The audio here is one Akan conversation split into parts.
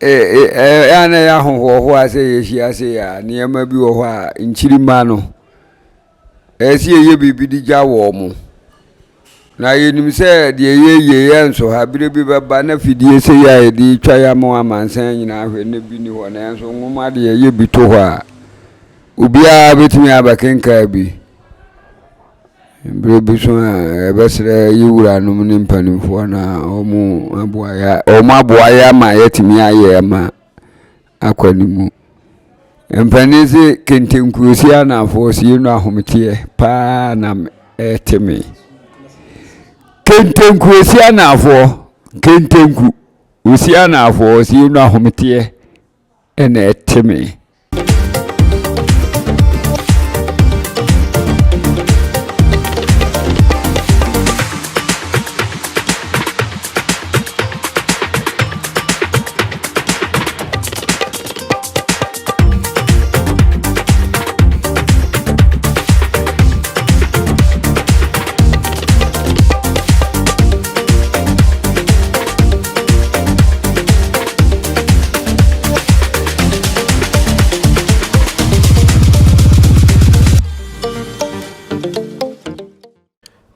ana ya ho ase yeshi ase ya niema bi wo ho a nchirima no esi ye bibi di gya wo mu na yenim se de ye enso ha bire bi baba na fidie se ya di twa ya mo amansan nyina hwe na bi ni ho na enso nwoma de ye bi to ho a ubia betimi abakenka bi bire bi so ebesre yiwura no mu mpanimfo na omu aboaya ma yetimi aye ma akwanimu empanisi kentenkuosi anafo si no ahomtie pa na etimi kentenkuosi anafo kentenku osi anafo si no ahomtie ene etimi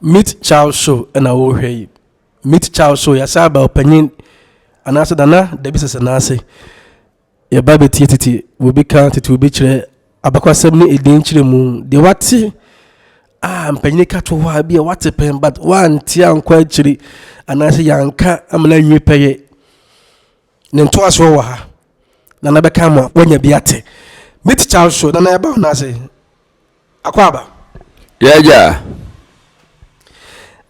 Meet Charles Show and our way. Meet Charles Show, ya saba opinion, and answer dana, the business and answer. Your baby TTT will be counted to be chere, abakwa 70 a danger moon. The wati, penny cat will be a water pen, but one tian quite chilly, and answer yanka, I'm letting you pay it. Then twice over. Nana become when you be at it. Meet Charles Show, then I about Nasi. Aquaba. Yeah.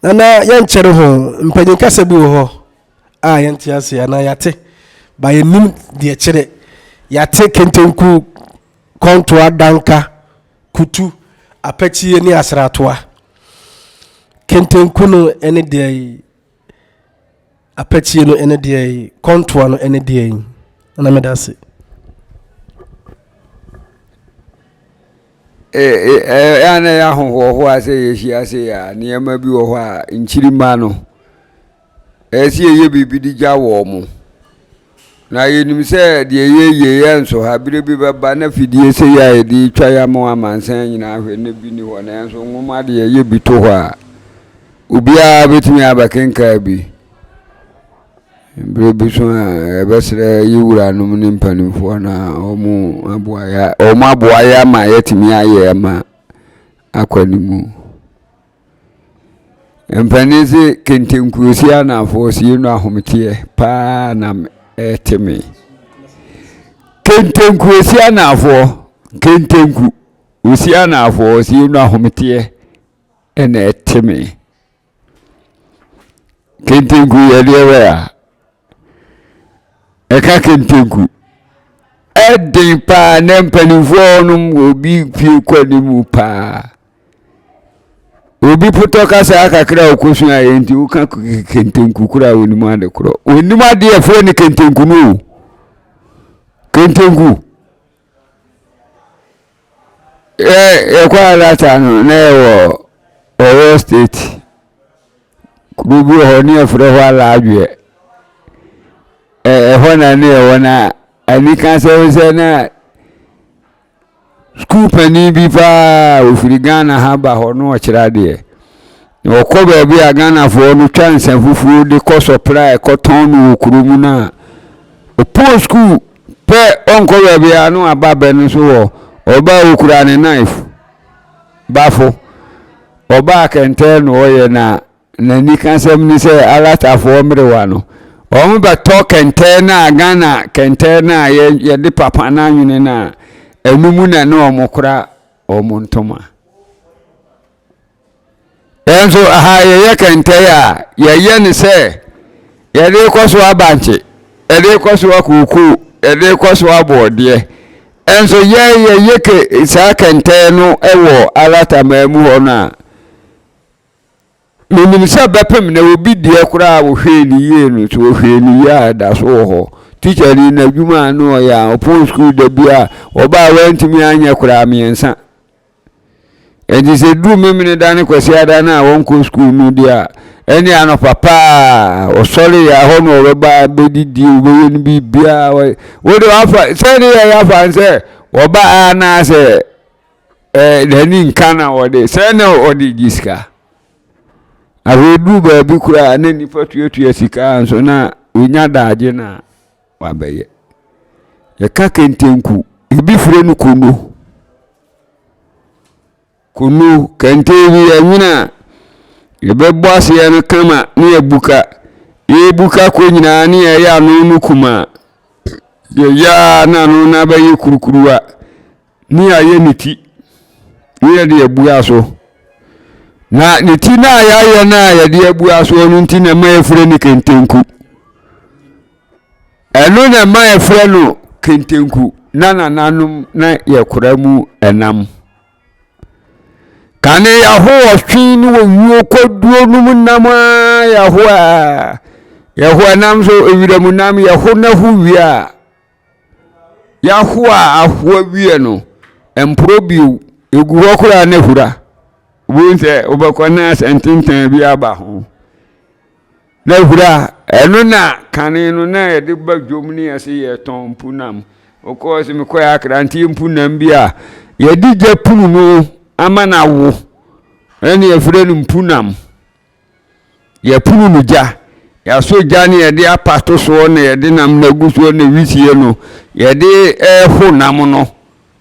Nana yan chere ho mpanyin kasa bi ho yan tiase ana yate ba yenim de chere yate kentenku kontoa danka kutu apachi ni asratoa kentenku no ene de apachi no ene de kontoa no ene de ana medase ana ya ho ase yeshi ase ya niema bi wo ho a nchirima no esi ye bibi di gya wo mu na yenim se de ye enso ha bire bi baba na fidie se ya di twa ya mo amansan nyina hwe na bi ni ho na enso nwoma de ye bi to ho a ubia betimi abakenka bi bire bi so ebesre yiwura no mu mpanimfo na omu aboaya ma yetimi aye ma akwanimu empanisi kentenkuosi anafo si no ahomtie pa na etimi kentenkuosi anafo kentenku osi anafo si no ahomtie ene etimi kentenku yelewe a eka kentenku edin pa na mpanimfo no obi pie kwanimu pa obi puto kasa akakra okosu ayenti uka kentenku kura onimu ade kro onimu ade efo ni kentenku no kentenku kwa lata no na ewo Oyo State kubu ho ni efro ho ala adwe ho na ne wona ani kan se na school pani bi pa ofiri Ghana ha ba ho no okira de okoba bi a Ghana fo no chance fufu de ko supply ko ton no okurumu na o school pe onko bi a no ababe no so wo oba okura ne knife bafo oba kente no oye na ni kan se ni se alata fo mrewa no omu ba to kente na Ghana kente na ye de papa na nwene na enumu na no omukura omuntoma enzo aha ye kente ya ye ni se ye de kwaso abanche ye de kwaso akuku ye de kwaso abode enzo ye ke sa kente no ewo alata mamu ho na minimisa bepem na obi die kura wo hwe ni ye no so hwe ni ya da so ho teacher ni na dwuma no ya open school da bia oba wantimi anya kura miensa edi se du memene da ne kwasi ada na won ko school no dia eni ano papa osori ya ho no reba bedidi obewe ni bibia wo de afa se ni ya fa nse oba ana se dani nkana wo de se na odi giska awedu ba bi kura na nipa tuetu sika nso na onya daaje na wabeye ye ka kentenku ibi fure no kunu kente wi anyina yebebo ase no kama ne ebuka ko nyina ne ya no no kuma ya na no na baye kurukuruwa ni aye niti ni de ebu aso na niti na ya na ya de ebu aso no nti na ma efure ni kentenku eno na ma efure no kentenku na nanum na yekuramu enam kane yaho twin wo wiwo koduo num nam yaho nam so ewiramu nam yaho na huwia yaho ahwa wie no emprobio egu hokura na hura bunse obakona sentintan bi aba ho na hura eno na kane no na yede badwom ne ase ye ton mpunam okosi mekoya akranti mpunam bia yedi japunu no amana wo eni efure no mpunam ya punu no ja ya so ja ne yede apato so ne yede nam na guso ne wisie no yede ho nam no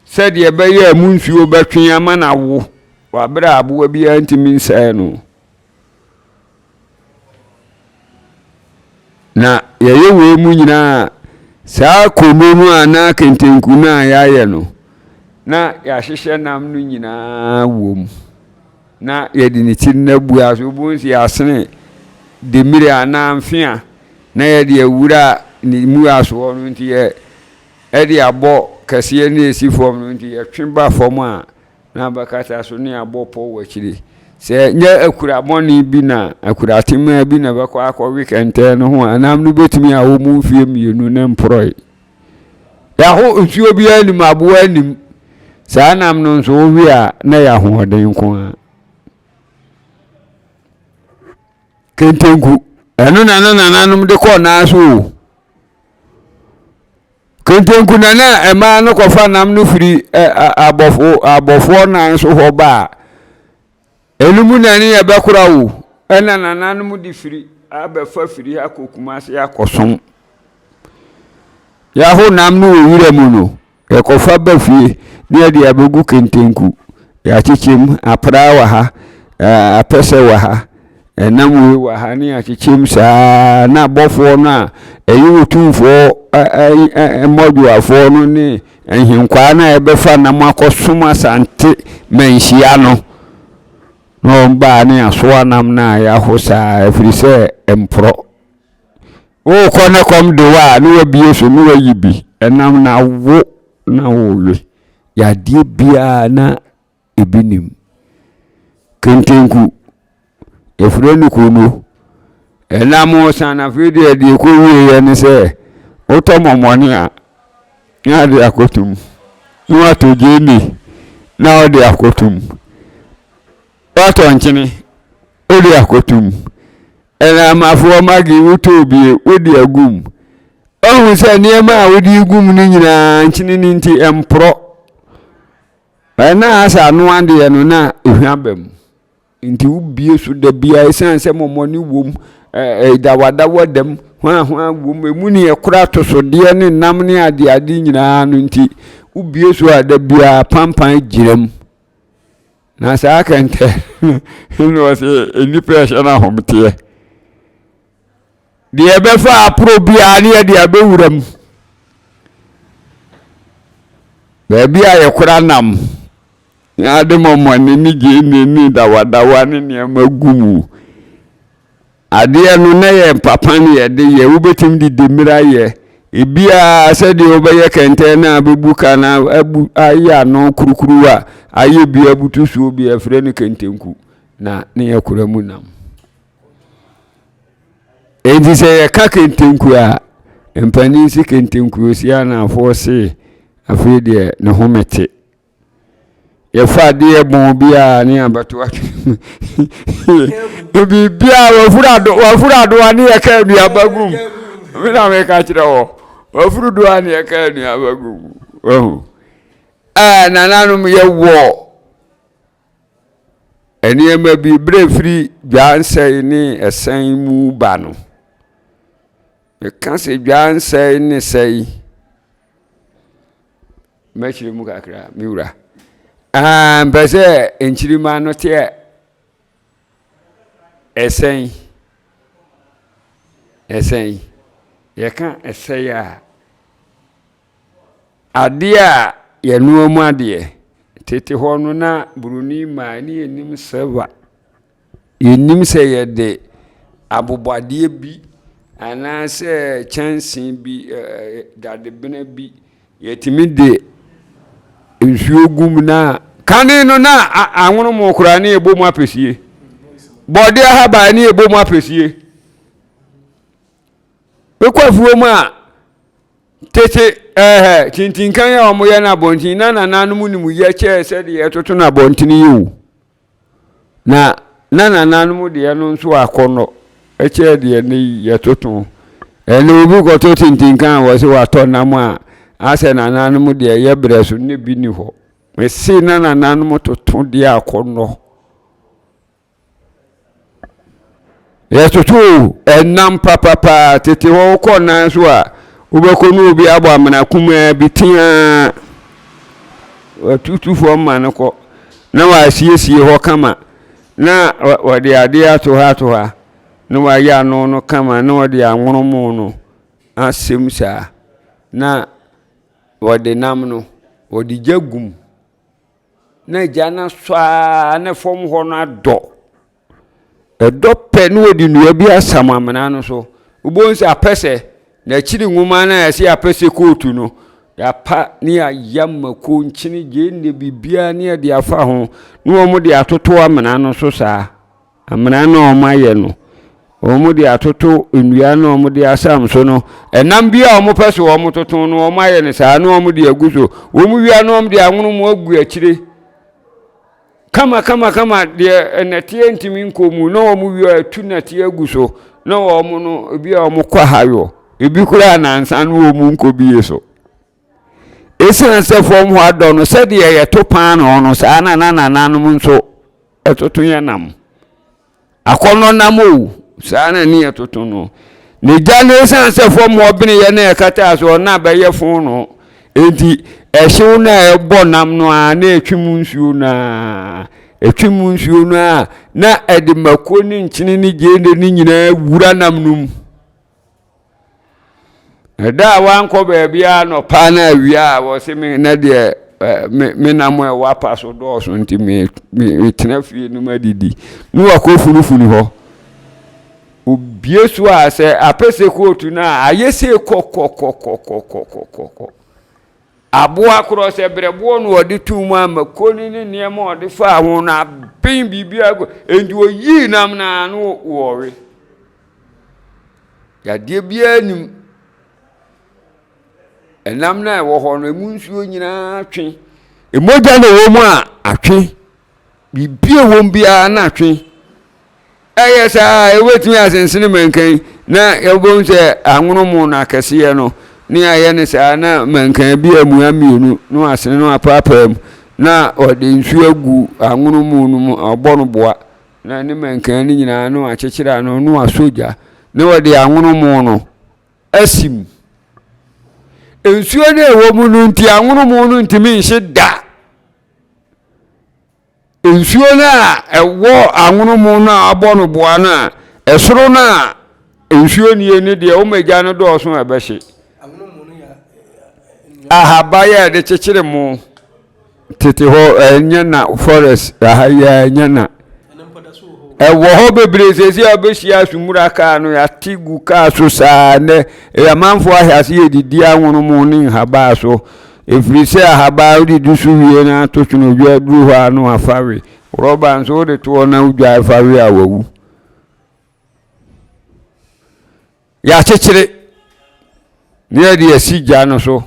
said ye be ya munsuo betwen amana wo wa bra abo bia ntimi nsae no na ye we mu nyina saa kono no ana kentenku na ya no na ya hihye nam no nyina wom na ye di ni tin na bua so bonsi asene de mire ana mfia na ye de awura ni mu aso no nti ye e de abo kase ne esi fom no nti ye twemba fom a na bakata so ne abo po wachiri se nya akura moni bi na akura tema bi na bakwa akọ weekend no ho anam no betimi a wo mu fie mienu na mproi ya ho nsuo bi anim abo anim saa nam no nso wo wi a na ya ho oden ko a kentenku eno na nanum de ko na so kentenku na ema no kofa nam no firi abofo na so ho ba enumu na ni ebekura wo ena nanum di firi abefa firi akokuma se akosom ya ho nam no wira mu no e kofa ba fie ni ade abegu kentenku ya chichim apra wa ha apese wa ha enam we wa ha ni achichim sa na bofo na eyi tumfo modu afo no ni ehinkwa na ebefa nam akosoma sante menhia no no ba ni aso nam na ya ho sa afrise empro o kone kom de wa ni wa bie so ni wa yibi enam na wo na wo ya die bia na ebinim kentenku efure nu kuno enam sana fide de ko wie ne se otomomoni a ya de akotum no atojeni na o de akotum wato nchini o de akotum enam afo magi utobie o de agum ohun se niema o de agum ni nyina nchini ni nti empro na asa no ande no na ehwabam nti ubie so da bia esanse momoni wom dawada wadam hwa wom emuni ekura to so de ne nam ne ade nyina no nti ubie so ada bia pampan giram na sa kante no se enipa shana homte de ebefa apro bia ne de abewuram ba bia yekura nam ya de momoni ni je ni dawadawa ni magumu ade no na ye papa ne ye de ye wobetim di demira ye ebia se de obeye kente na bebuka na abu aya no kurukuruwa aye bia butusu obi afre ne kentenku na ne yakura mu nam enti se ye ka kentenku a empani si kentenku osia na afo se afre de ne homete ye fa de bon bia ne abato atwe bi bia wa fura do ani ye ka anu abagum me na me ka kire wo wa furu do ani ye ka anu abagum nananum ye wo eni ma bi bre free dwansai ni esen mu ba no e kan se dwansai ni sei me chiri mu kakra mi wura mbese enchirima no te esen ye kan esen ya ade a ye nuomu ade tete ho no na buruni ma ni enim seva enim se ye de abobade bi ana se chansi bi dade bena bi yetimi de nsuogum na kane no na anwono mo kura na ebomu apesie bode ahaba na ebomu apesie ekwafuo mu a tete tintinkan ya omo ye na bontin na nananum ni mu ye che se de ye toto na bontin yi na nananum de ye no nso akono eche de ye ni ye toto ene obi ko to tintinkan wo se wa to na mu a ase nananum de ye breso ne bi ni ho me se nananum toto de akono ye toto enam papa tete wo ko na so a ubekonu obi abo amana kuma bitia watutu fo ma nko na wa siesie ho kama na wade ade ato ha na wa ya no kama na wade anwono no asem sa na wade nam no wade jagum na jana swa na fom ho no ado edo pe no wade nua bi asam amana no so ubonsi apese na chiri nwuma na yesi apese kotu no ya pa ni ayam ko nchini je ne bibia ne de afa ho no omo de atoto amana no so saa amana no omo aye no omo de atoto enua no omo de asam so no enam bia omo pese omo toto no omo aye ne saa no omo de aguso omo wia no omo de anwono mo agu achire kama de enetie ntimi nkomu no omo wia atu natie aguso no omo no bia omo kwa hayo ebi kura na ansan wo mu nko bi yeso esen se fom ho ado no se de ye to pan no no sa na nananum nso etoto ye nam akono nam o sa na ni etoto no ne jale esen se fom ho bene ye na ekata so na ba ye fon no enti ehyew na ebo nam no a na etwim nsuo na na ede makoni nchini ni gende ni nyina wura nam num da wanko bebia no pana wia wo se me na de me na mo e wa paso do so nti me tena fie no madidi no akofunu ho obiesu a se apese kotu na ayese kokokokokokokoko aboa kro se brebo no odi tumu amakoni ni niam odi fa ho na bin bibia go endi oyi nam na no wowe ya de bia nim enam na wo ho no emu nsuo nyina atwe emoja na wo mu a atwe bibie wo mbia na atwe eyesa ewetumi asensene mankan na yebom se anwono mu na kase no ni aye ne sa na mankan bi amu amienu no asene no apapam na ode nsuo agu anwono mu no obo no boa na ne mankan ni nyina no akekira no asoja ne ode anwono mu no asim ensuo na ewo mu no nti anwono mu no ntimi nhye da ensuo na ewo anwono mu na abo no boa na esoro na ensuo ni ene de o meja no do so ebehye anwono mu no ya ahaba ya de chekire mu tete ho enya na forest ahaya enya na ewo ho bebrezezi abehia asumura ka no ya tigu ka so saa ne ya manfo ahase yedidi anwono mu ni haba so efrise ahaba odi dusu wie na to tuno dwa duru ho anu afawe roba nso de to na udwa afawe awu ya chechire ne de asija no so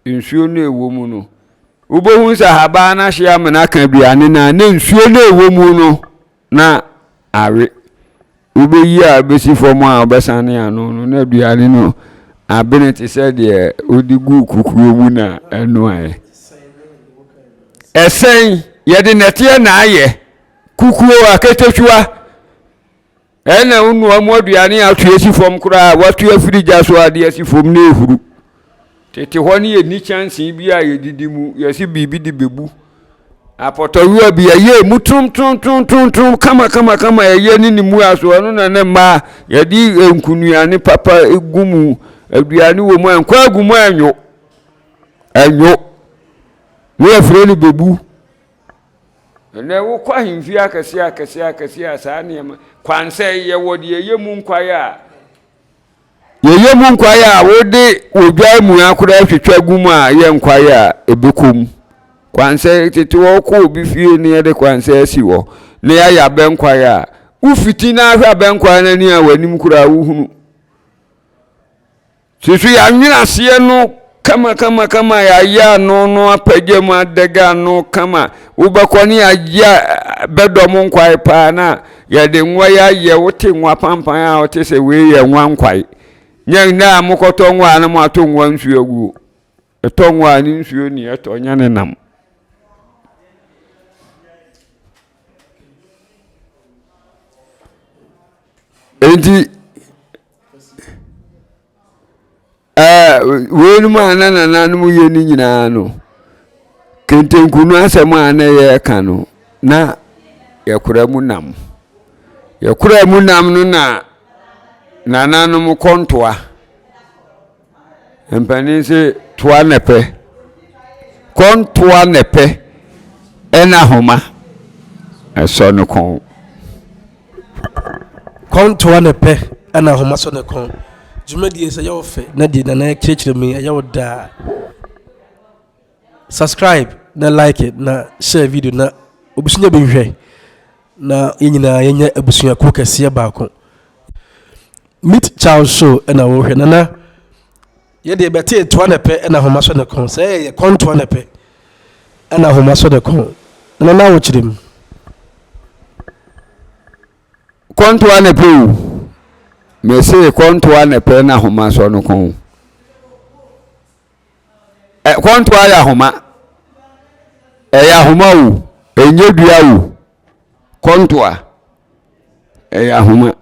nsuo no ewo mu no Ubo sa haba na hye na kan aduane na nsuo na ewo mu no na awe. Ube yi a besi fom a obesane ano no na aduane no ability said de odigu kukuo mu na eno aye. Esen ye de nete na aye kukuo aketechua ena unu amu aduane atu esi fom kura watu afirija so ade esi fom na ehuru. Tete honi ye ni chance bi a ye didimu ye si bibi di bebu. Apotowi bi ye mutum tum kama ye ni mu aso no na ne ma ye di nkunuane papa egumu aduane wo mu ankwa agumu anyo wo afre ni bebu na wo kwa himfi akese asa ne ma kwanse ye wodi ye mu nkwaya ye mu nkwaya wo de odwa mu akura hwetwa gumu a ye nkwaya ebekom kwanse tete wo ko obi fie ne de kwanse asi wo ne ya benkwaya ufiti na ahwa benkwaya na ni a wanim kura wo hunu sisu ya nwina se no kama ya no apage mu adega no kama ubakoni ya bedom nkwai pa na ya de nwa ya ye wote nwa pampan a wote se we ye nwa nkwai nyen na amokoto nwa na mo ato nwa nsuo agu eto nwa ni nsuo ni eto nya ne nam enti wenu mana na mu ye ni nyina no kentenkunu asema na ye ka no na yakura mu nam no na nanu mu kontoa empani se toa nepe kontoa nepe ena homa eso no kon kontoa nepe ena homa so ne kon jumadi ese ya ofe na di na kirechire mi ya woda subscribe na like it na share video na obusunya benhwe na yenyina yenya abusunya ko kase baako Meet Charles show na wo hwe na ye de bete to na pe na homa so ne kon say ye konto na pe na homa so de kon na wo chirem konto na pe me say konto na pe na homa so no kon konto ya homa ya homa wu enye dua wu konto ya homa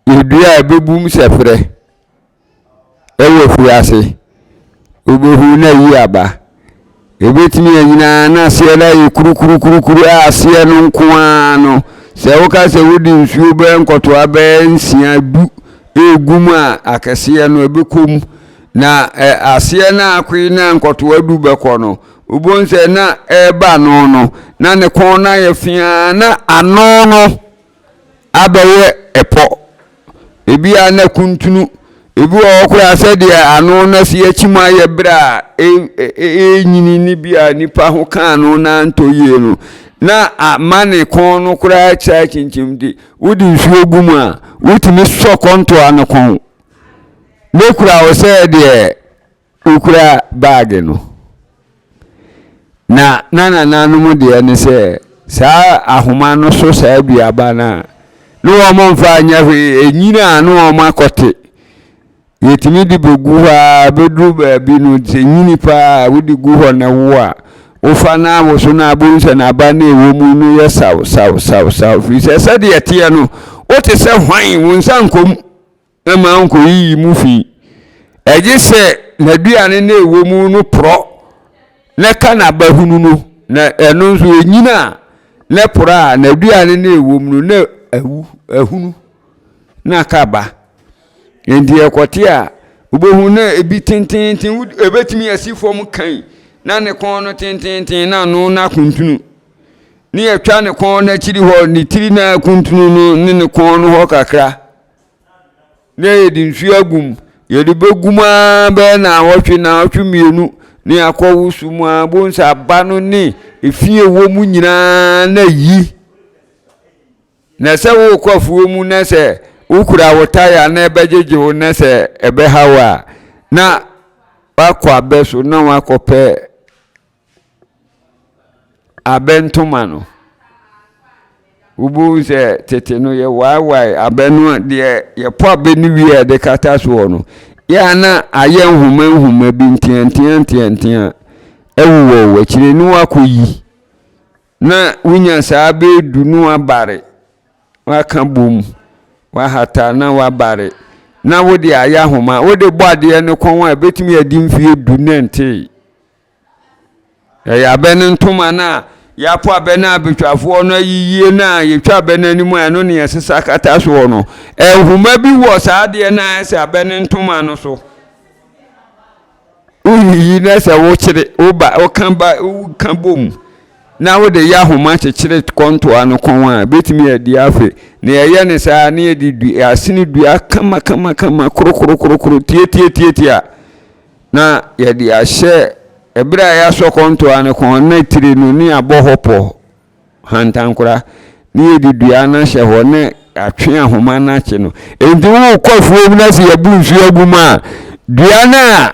idua bebum sefre ewo fuase obohu na yi aba ebetimi anyina na se la yi kuru ase no nkoa no se wo ka se wodi nsuo be nkoto aba nsia du egum a akese no ebekom na ase na akwi na nkoto adu be kono obonse na eba no na ne kon na ye fia na ano no abaye epo ebi ana kuntunu ebi okura sede ano na si achima ye bra nyini ni bia nipa ho kan no na ntoye no na amane kon no kura cha kinchimdi wudi nsuo gumu a wutimi so konto an kon ne kura o sede ukura bag no na no mu de ne se sa ahoma no so sa bia ba na no omonfa anya enyina no omakote yetimi di begu ha bedru ba bi no nyini pa wudi gu ho na wo a ofa na wo so na abunse na ba na ewo mu no ye saw fi se de etie no o te se hwan wo nsan kom e ma nko yi mu fi eje se na duane na ewo mu no pro na kana ba hunu no na eno nso enyina na pro a na duane na ewo mu no na ahunu na kaba endi ekote a ubohu na ebi tintintin ebetimi asifom kan na ne kon no tintintin na no na kuntunu ni etwa ne kon na chiri ho ni tiri na kuntunu no ne kon no ho kakra na edi nsu agum yedi beguma be na hotwe na hotwemienu ni akọwusu mu abonsa abano ni efie wo mu nyina na yi na se wo kwafuo mu na se ukura wotaya na ebejeje wo na se ebe hawa na akwa beso na wakope abentoma no ubu se tete no ye wai abenu de ye po abeni wie de kata so no ya na aye nhuma bi ntian ewuwo wachire nu akoyi na wunya saa be dunu abare waka bom wa hata na wabare na wode aya homa wode bode ne konwa ebetimi adi mfie dunente ya bene ntoma na ya po abena abetwafo no yiye na yetwa abena animu eno ne yesesa kata so no ehuma bi wo saa de na ese abene ntoma no so uyi na se wo kire oba o kan bom na wode ya homa kire konto ano konwa betimi adi afe na ye ne saa na ye di asini dua kama kro tie na ye di ahye ebra ya so konto ano kon na tire no ni abohopo hantankura ni ye di dua na hye ho ne atwe ahoma na che no enti wo kofuo na se ye bunsu aguma dua na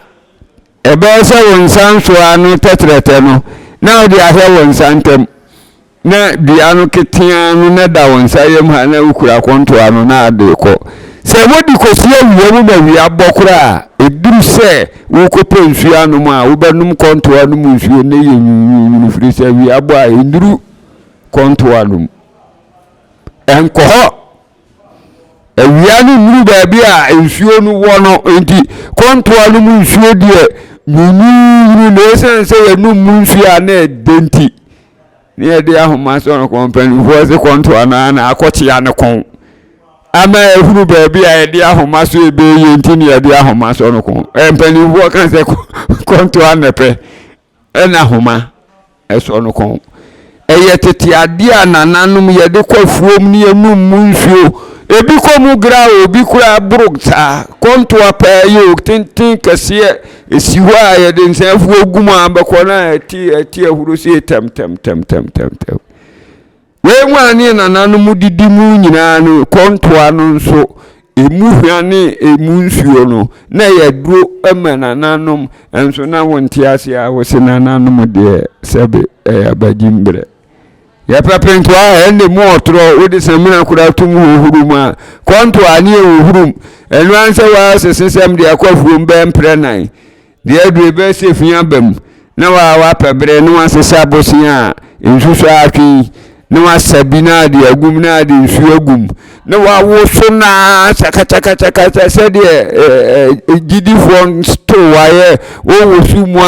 ebe se wonsan so anu tetrete no na odi ahwe wonsantem na dua no ketia no na da wonsayem ha na ukura konto anu na adeko se wodi kosie wiemu na wi abokura eduru se wo kope nsu anu ma wo benum konto anu mu nsu ne ye firi se wi abo a enduru konto anu enkoho ewianu nuru ba bia nsuo no wo no enti konto anu mu nsuo die nunu no sense ye no mu nsuo na denti ni de ahoma so no company fo se konto anu na akochi ya ne kon ama ehuru ba bia de ahoma so ebe ye enti ni de ahoma so no kon empani fo kan se konto anepe na ahoma eso no kon eye tete ade anananum ye de kwafuom ni enu mu nsuo ebi ko mu gra obi kura brokta konto apayo tintin kase esiwa ye de nsafu ogumu abekọ na ati ahuru se tem we nwani nananum didi mu nyina no konto anu nso emu hwane emu nsuo no na ye duro emanananum enso na wonti ase a wose nananum de sebe abajimbre ya papento a ende mu otro wodi samina kura tumu huruma konto ani hurum enu anse wa sesem de akwafuo mbe mprenan de adu be se fia bam na wa pebre no asesa bosia ensusu atwi na wa sabina de agum na de nsu agum na wa wo so na chaka se de gidi fon sto waye wo wo su mu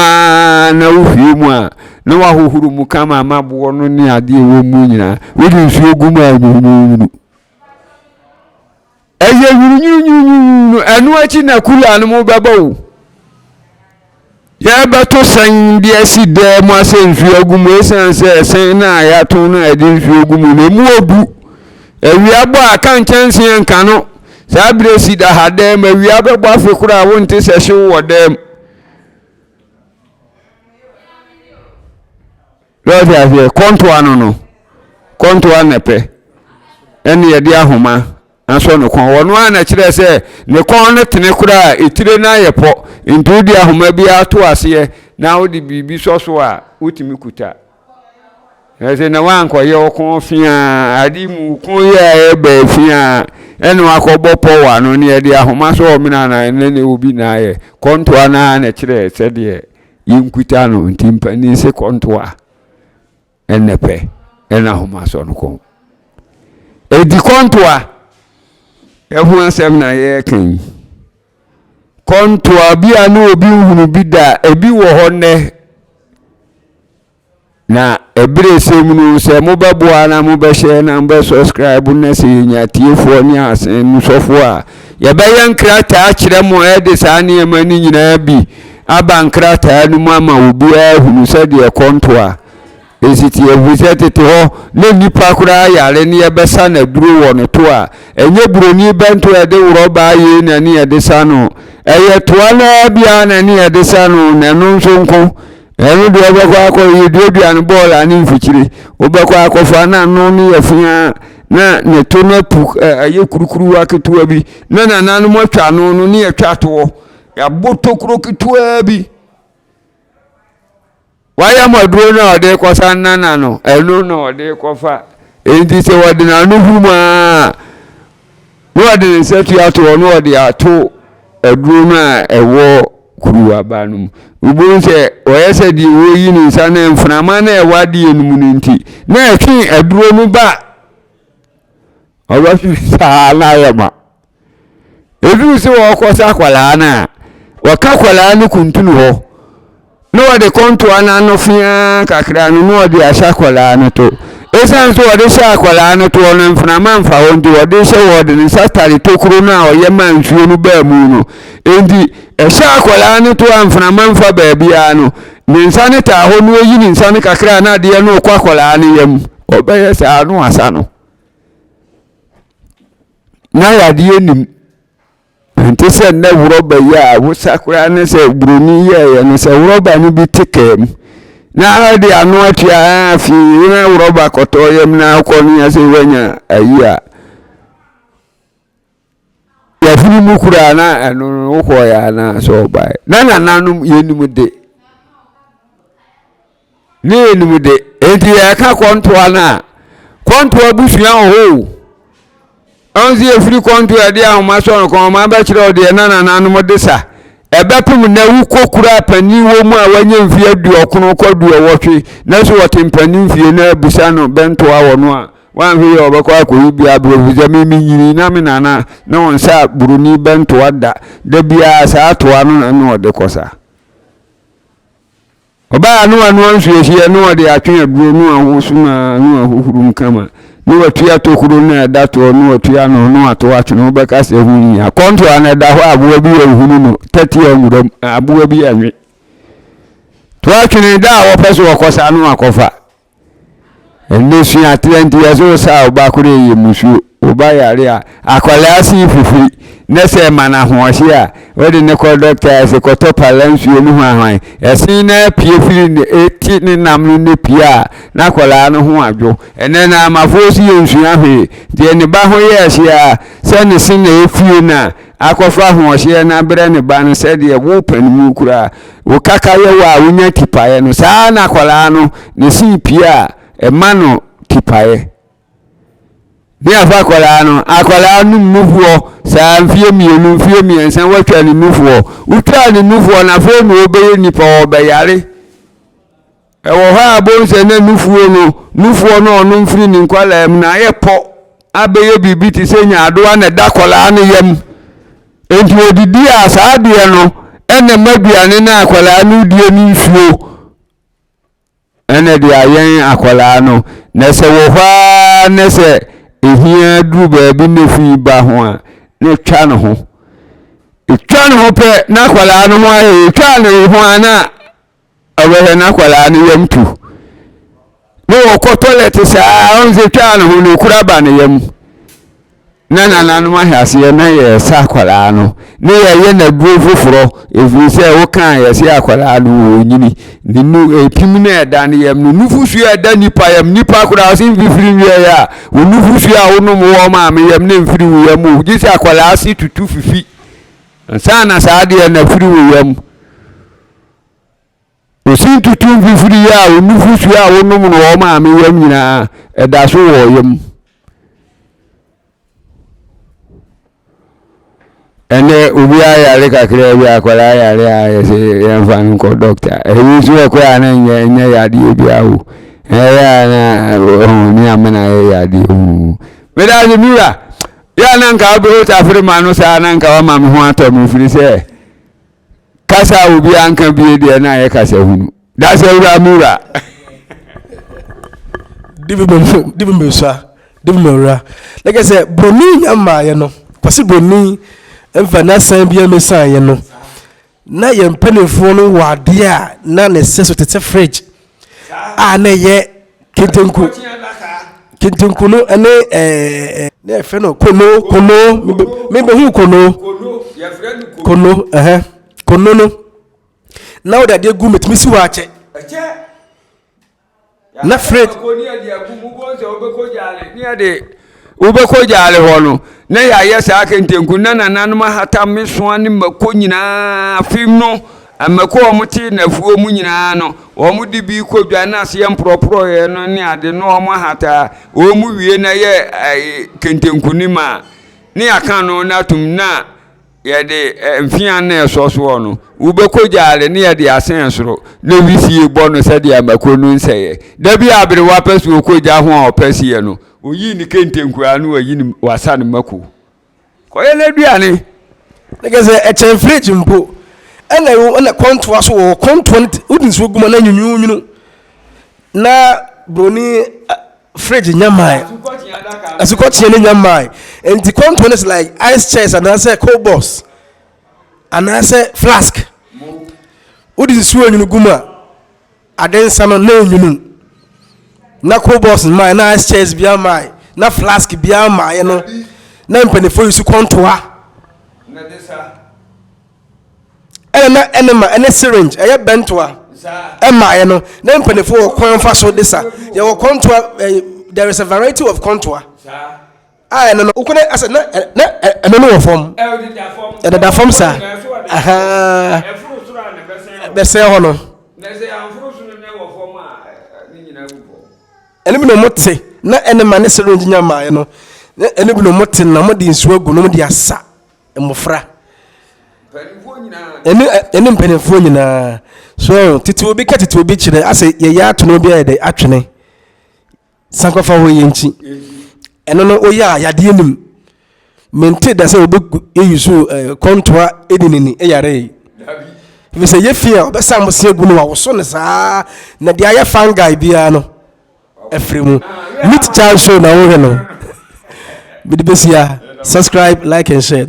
na wo fie mu a na wa hohuru mu kama mabo no ni ade wo mu nyina wo de nsu agum a nyunu eye nyunu anu achi na kula no mo babawo ya bato san dia si de mo ase nsu agum esanse sen na ya to na ade nsu agum na mu odu ewi abo aka nchanse enka no sa bresi da hade ma wi abebo afekura wo nte se hye wo dem lodi afie konto anu no konto anepe ene ye dia homa aso no kon wono ana kire se ne kon no tene kura etire na yepo ntu dia homa bi ato ase na wodi bibi soso a utimi kuta ese na wanko ye okon fia adimu kun ye ebe fia enu akobo po wa no ne dia homa so omina na ne obi na ye konto ana na kire se de yinkuta no ntimpani se konto a enepe ena homa so no kon edi konto a ehu ansem na ye kan konto a bia no obi hunu bi da ebi wo ho ne na ebre semunu se mo baboa na mo be share na mo subscribe na se nya tiefo ni asen musofo a ye be yan krata a kire mo e de sa ne mani nyina bi aba krata anu mama obi a hunu se de konto a esiti evusetete ho ne nipa kura yare ne ye besa na duro wo ne to a enye buroni bento e de uroba ye na ne ye de sa no eye to ala bia na ne ye de sa no na no nso nko enu de obekwa akọ yedua no ball ani mfikiri obekwa akọfa na no ne yafia na ne to na pu aye kurukuru aketua bi na nanu mo atwa no ne yatwa to ya boto kuro ketua bi waya maduro na ode kosa nana no enu na ode kofa enti se wode na no huma no ode setu ato no ode ato aduro na ewo kuruwa banum ubun se oyese di oyi ni sana mframa na ewade enum nti na etwi aduro no ba obafi sa na yema edu se wo kosa kwala na waka kwala no kuntunu ho no wade konto ana no fia kakra no wade asha kwala no to esan so wade sha kwala no to no mframa mfa wondi wade sha wode ni satari tokuro na oyema nsuo no ba mu no endi esha kwala no to mframa mfa ba bia no ni nsane ta ho no yi ni nsane kakra na de no kwa kwala no yam obeye sa no asa no na yade enim nti se na wroba ya wosakura ne se broni ye ne se wroba ni bi tikem na de anu atua fi na wroba koto yem na ko ni ase wanya ayia ya fili mukura na anu ko ya na so bai na nanum yenum de ne yenum de enti ya ka konto ana konto abusuya ho onzi efiri kontu ade ahoma so no kon ma ba kire ode na nanu modesa ebepum na wukokura pani wo mu a wanya mfi adu okono kwadu wotwe na so wotimpani mfi na busa no bento awo no a wan hwe obekọ akoyi bia broviza mimi nyini na me nana na wonsa buruni bento ada da bia sa atoa no na ode kosa oba anu ansu ehie no ode atwe aduro no ahosu na no ahohuru kama ni watua tokuro na dato no watua no ato atwe no beka se huni akonto ana da ho abuwa bi ehunu no 30 onwuram abuwa bi anwe to atwe da wo peso wakosa no akofa enne su atenti yaso sa oba kure yemusu oba yare a akwala si fifi na se mana hohye a wodi ne ko doctor se ko to palansu enu hwan esin na pie firi ne eti ne nam ne pia na kwala no ho adwo ene na mafosi yensu ahwe de ne ba ho ye a se ne sin na efie na akofa hohye na bere ne ba no se de wo panimu kura wo kaka ye wa wonya tipaye no sa na kwala no ne si pia emano tipaye ni afa akwala no nufuo sa mfie miensa watwa ni nufuo utwa ni nufuo na fe no obeye nipa obeyare ewo ha bonse na nufuo no no mfiri ni nkwala em na yepo abeye bibi ti senya adoa na dakwala no yam enti odidi asa ade no ene maduane na akwala no die ni nsuo ene de ayen akwala no na se wo hwa na se ehia duru baabi ne fi ba ho a ne twa no ho pe na akwala no ho a twa no ho ana awe na akwala no yam tu no ko toilet sa onze twa no ho no kura ba no yam na no ma hase na ye sa akwala no ne ye na duro foforo efi se wo kan ye se akwala no nyini ninu epim na eda ne yam no nufusu eda nipa kura sin fifiri wi ya wo nufusu a wo no wo ma me yam na mfiri wi yam ji se akwala si tutu fifi sana sa ade na firi wi yam o sin tutu fifiri ya wo nufusu a wo no wo ma me yam nyina eda so wo yam ene ubi ayare kakire bi akwala ayare ayese yanfan ko doctor ewi su ko ana nya yadi bi awu ya na ni amana yadi meda ni mura ya nan ka bro ta firma no sa nan ka wa mam ho ato mi firi se kasa ubi anka bi de na ya kasa hunu da se ura mura dibi mura like I said broni nyama ye no pasi broni emfa na san bia me san ye no na ye mpanefo no wade a na ne seso tete fridge a na ye kintenku no ene na efe no kono me be hu kono no na o da de gu metimi si wa ache na fridge ubeko jale hono na ya yesa akentenku na nananuma hata meso ani makonyina film no amako omuti na fuo mu nyina no omudi bi kodwa na se empropro ye no ne ade no omahata omu wie na ye kentenkunima ne aka no na tum na ye de mfia na esoso no ubekojale ne ye de asen soro na wisi ebo no se de amako no nseye da bi abere wa pesu okoja ho opesi no oyi ni kentenkura no oyi ni wasa ne mako koyele duane like say e chen fridge mpo ena kontoa so wo kontoa udin so guma na nyunyu na broni fridge nyamai asukoti ne nyamai and the kontoa is like ice chest and say cold box and say flask udin so nyunu guma adensa no na nyunu na cold box mai na ice chest bia mai na flask bia mai no na mpenefo yusu kontoa na desa ene syringe eye bentoa ema ye no na mpenefo kwan fa so desa ye wo kontoa there is a variety of kontoa no ukune ase na no wo form da form sa aha bese ho no bese amfuru so ne wo form a ni nyina gupo ene bi no mote na ene ma ne syringe nyama ye no ene bi no mote na mo di nsuo agu no mo di asa emofra ene mpenefo nyina so titi obi ka titi obi kire ase ye ya to no bi ya de atwene sankofa ho ye nchi eno no oya yade enim mente da se obi eyusu kontoa edinini eyare we say ye fia obesa mo se agu no wa so ne saa na dia ya fangai bia no efremu meet child show na wo he no bidibesia subscribe like and share